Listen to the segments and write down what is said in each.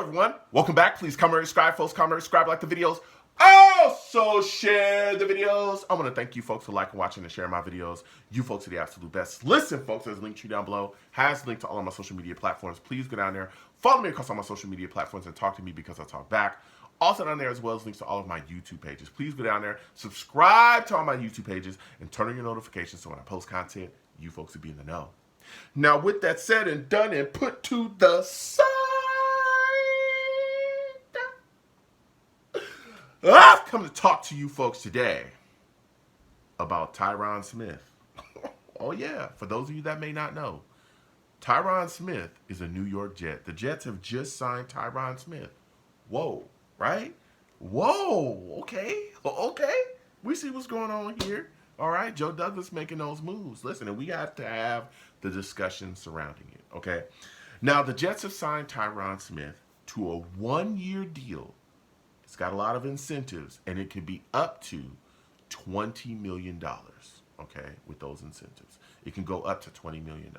everyone. Welcome back. Please comment, subscribe, folks. Comment, subscribe, like the videos. Also share the videos. I want to thank you folks for liking, watching, and sharing my videos. You folks are the absolute best. Listen, folks, there's a link tree down below. Has a link to all of my social media platforms. Please go down there. Follow me across all my social media platforms and talk to me because I talk back. Also down there as well as links to all of my YouTube pages. Please go down there, subscribe to all my YouTube pages, and turn on your notifications so when I post content, you folks will be in the know. Now, with that said and done and put to the side, I've come to talk to you folks today about Tyron Smith. Oh yeah, for those of you that may not know, Tyron Smith is a New York Jet. The Jets have just signed Tyron Smith. Whoa, right? Whoa, okay. We see what's going on here. All right, Joe Douglas making those moves. Listen, and we have to have the discussion surrounding it, okay? Now, the Jets have signed Tyron Smith to a one-year deal. It's got a lot of incentives, and it could be up to $20 million, okay, with those incentives. It can go up to $20 million.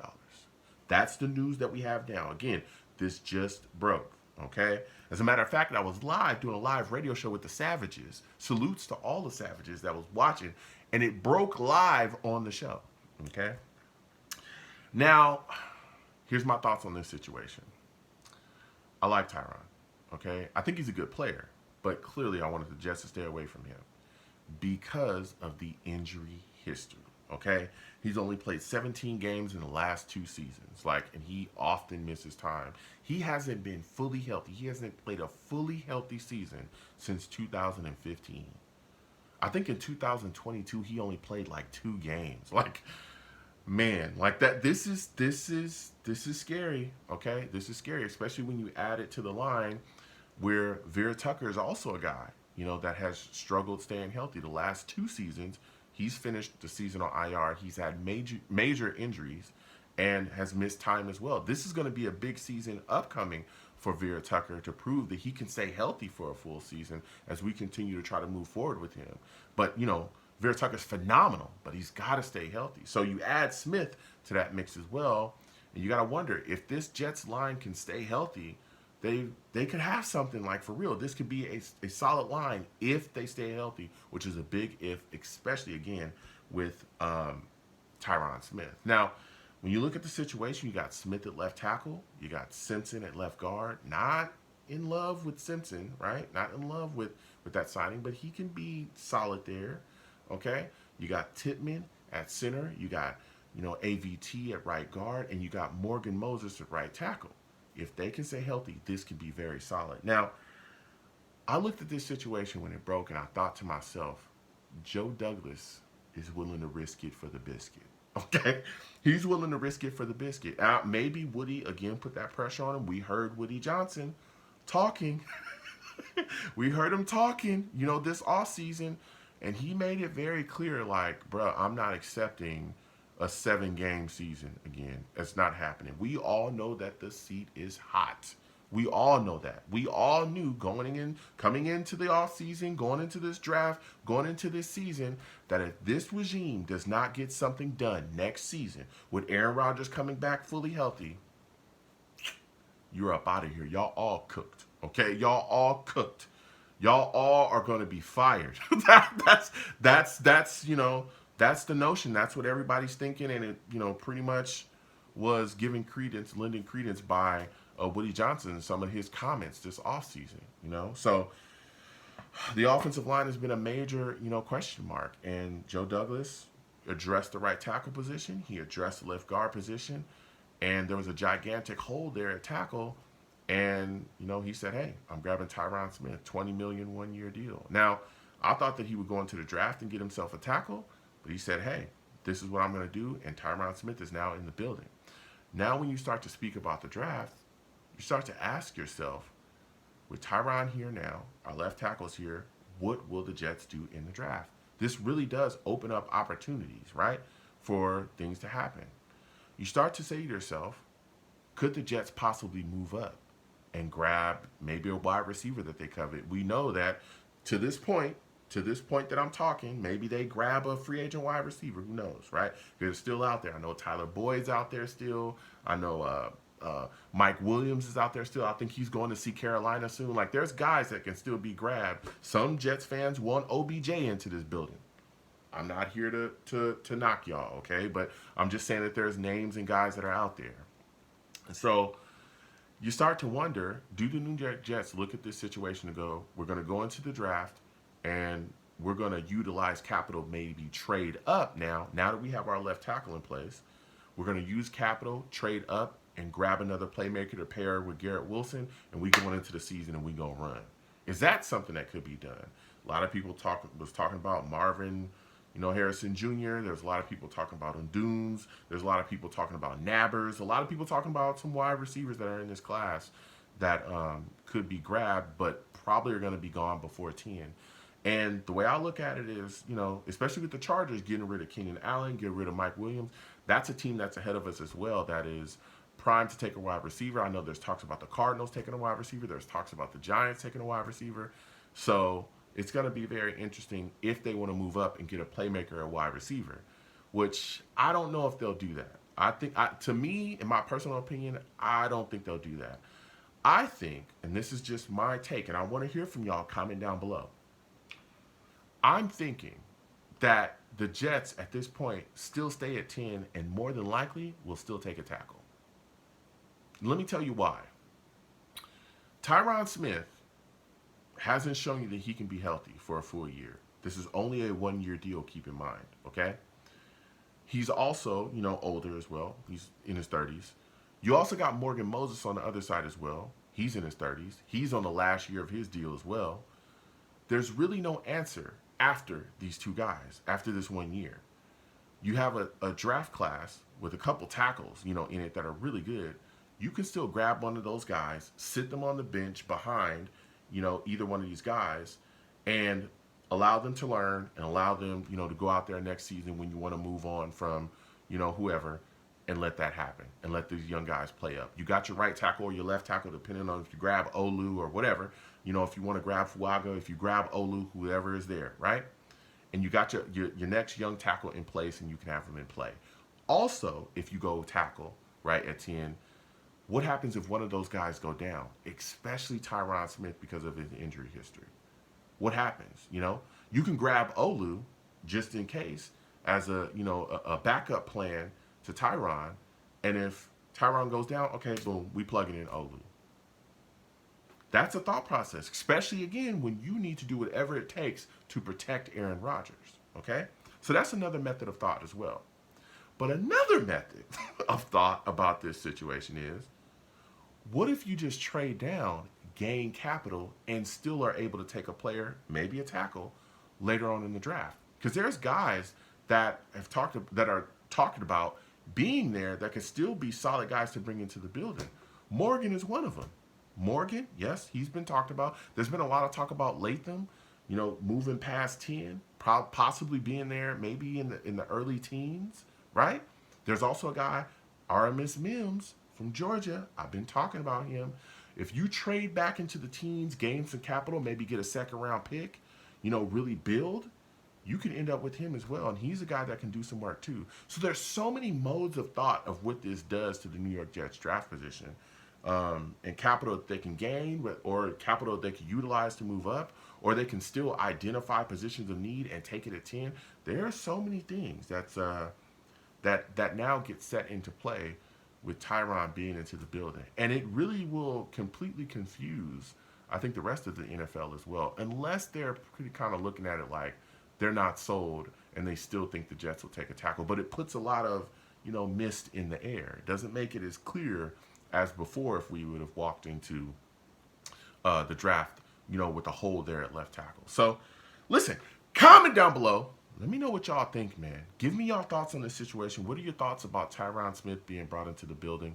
That's the news that we have now. Again, this just broke, okay? As a matter of fact, I was live doing a live radio show with the Savages. Salutes to all the Savages that was watching, and it broke live on the show, okay? Now, here's my thoughts on this situation. I like Tyron, okay? I think he's a good player, but clearly I wanted the Jets to stay away from him because of the injury history, okay? He's only played 17 games in the last 2 seasons, and he often misses time. He hasn't been fully healthy. He hasn't played a fully healthy season since 2015. I think in 2022 he only played 2 games. Man, that this is scary, okay? This is scary, especially when you add it to the line where Vera Tucker is also a guy, that has struggled staying healthy. The last 2 seasons, he's finished the season on IR. He's had major injuries and has missed time as well. This is going to be a big season upcoming for Vera Tucker to prove that he can stay healthy for a full season as we continue to try to move forward with him. But, Vera Tucker's phenomenal, but he's got to stay healthy. So you add Smith to that mix as well, and you got to wonder if this Jets line can stay healthy, they could have something for real. This could be a solid line if they stay healthy, which is a big if, especially, again, with Tyron Smith. Now, when you look at the situation, you got Smith at left tackle, you got Simpson at left guard. Not in love with Simpson, right? Not in love with that signing, but he can be solid there, okay? You got Tippmann at center, you got, AVT at right guard, and you got Morgan Moses at right tackle. If they can stay healthy, this could be very solid. Now, I looked at this situation when it broke, and I thought to myself, Joe Douglas is willing to risk it for the biscuit. Okay? He's willing to risk it for the biscuit. Maybe Woody, again, put that pressure on him. We heard Woody Johnson talking. We heard him talking, this offseason, and he made it very clear, bro, I'm not accepting a 7-game season again. It's not happening. We all know that the seat is hot. We all know that. We all knew coming into the offseason, going into this draft, going into this season, that if this regime does not get something done next season, with Aaron Rodgers coming back fully healthy, you're up out of here. Y'all all cooked. Okay? Y'all all cooked. Y'all all are going to be fired. That's the notion. That's what everybody's thinking, and it, pretty much was lending credence by Woody Johnson and some of his comments this offseason, So the offensive line has been a major, question mark, and Joe Douglas addressed the right tackle position. He addressed the left guard position, and there was a gigantic hole there at tackle, and, he said, hey, I'm grabbing Tyron Smith, $20 million 1-year deal. Now, I thought that he would go into the draft and get himself a tackle, but he said, hey, this is what I'm going to do, and Tyron Smith is now in the building. Now when you start to speak about the draft, you start to ask yourself, with Tyron here now, our left tackle's here, what will the Jets do in the draft? This really does open up opportunities, right, for things to happen. You start to say to yourself, could the Jets possibly move up and grab maybe a wide receiver that they covet? We know that to this point that I'm talking, maybe they grab a free agent wide receiver. Who knows, right? They're still out there. I know Tyler Boyd's out there still. I know Mike Williams is out there still. I think he's going to see Carolina soon. Like, there's guys that can still be grabbed. Some Jets fans want OBJ into this building. I'm not here to knock y'all, okay? But I'm just saying that there's names and guys that are out there. And so you start to wonder, do the New York Jets look at this situation and go, we're going to go into the draft and we're going to utilize capital, maybe trade up now that we have our left tackle in place. We're going to use capital, trade up, and grab another playmaker to pair with Garrett Wilson, and we go into the season and we go run. Is that something that could be done? A lot of people was talking about Marvin, Harrison Jr. There's a lot of people talking about Undunes. There's a lot of people talking about Nabbers. A lot of people talking about some wide receivers that are in this class that could be grabbed, but probably are going to be gone before 10. And the way I look at it is, especially with the Chargers getting rid of Keenan Allen, getting rid of Mike Williams, that's a team that's ahead of us as well that is primed to take a wide receiver. I know there's talks about the Cardinals taking a wide receiver. There's talks about the Giants taking a wide receiver. So it's going to be very interesting if they want to move up and get a playmaker or a wide receiver, which I don't know if they'll do that. I think, to me, in my personal opinion, I don't think they'll do that. I think, and this is just my take, and I want to hear from y'all, comment down below. I'm thinking that the Jets at this point still stay at 10 and more than likely will still take a tackle. Let me tell you why. Tyron Smith hasn't shown you that he can be healthy for a full year. This is only a 1-year deal, keep in mind, okay? He's also, older as well. He's in his 30s. You also got Morgan Moses on the other side as well. He's in his 30s. He's on the last year of his deal as well. There's really no answer after these two guys, after this 1 year. You have a draft class with a couple tackles, in it that are really good. You can still grab one of those guys, sit them on the bench behind, either one of these guys, and allow them to learn and allow them, to go out there next season when you want to move on from, whoever, and let that happen and let these young guys play up. You got your right tackle or your left tackle, depending on if you grab Olu or whatever. If you want to grab Fuaga, if you grab Olu, whoever is there, right? And you got your next young tackle in place and you can have them in play. Also, if you go tackle, right, at 10, what happens if one of those guys go down, especially Tyron Smith because of his injury history? What happens? You can grab Olu just in case as a backup plan to Tyron. And if Tyron goes down, okay, boom, we plug it in Olu. That's a thought process, especially, again, when you need to do whatever it takes to protect Aaron Rodgers, okay? So that's another method of thought as well. But another method of thought about this situation is, what if you just trade down, gain capital, and still are able to take a player, maybe a tackle, later on in the draft? Because there's guys that are talking about being there that can still be solid guys to bring into the building. Morgan is one of them. Morgan, yes, he's been talked about. There's been a lot of talk about Latham, moving past 10, possibly being there maybe in the early teens, right? There's also a guy, Aramis Mims from Georgia. I've been talking about him. If you trade back into the teens, gain some capital, maybe get a second-round pick, really build, you can end up with him as well. And he's a guy that can do some work too. So there's so many modes of thought of what this does to the New York Jets draft position. And capital that they can gain, or capital they can utilize to move up, or they can still identify positions of need and take it at 10. There are so many things that now get set into play with Tyron being into the building. And it really will completely confuse, I think, the rest of the NFL as well, unless they're pretty kind of looking at it like they're not sold and they still think the Jets will take a tackle. But it puts a lot of, mist in the air. It doesn't make it as clear as before if we would have walked into the draft, with a hole there at left tackle. So, listen, comment down below. Let me know what y'all think, man. Give me your thoughts on this situation. What are your thoughts about Tyron Smith being brought into the building?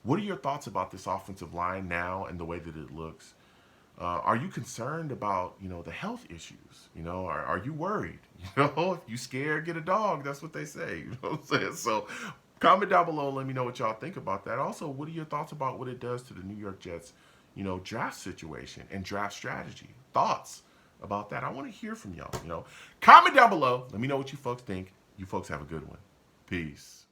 What are your thoughts about this offensive line now and the way that it looks? Are you concerned about, the health issues? Are you worried? If you scared, get a dog. That's what they say. You know what I'm saying? So comment down below and let me know what y'all think about that. Also, what are your thoughts about what it does to the New York Jets, draft situation and draft strategy? Thoughts about that? I want to hear from y'all. Comment down below. Let me know what you folks think. You folks have a good one. Peace.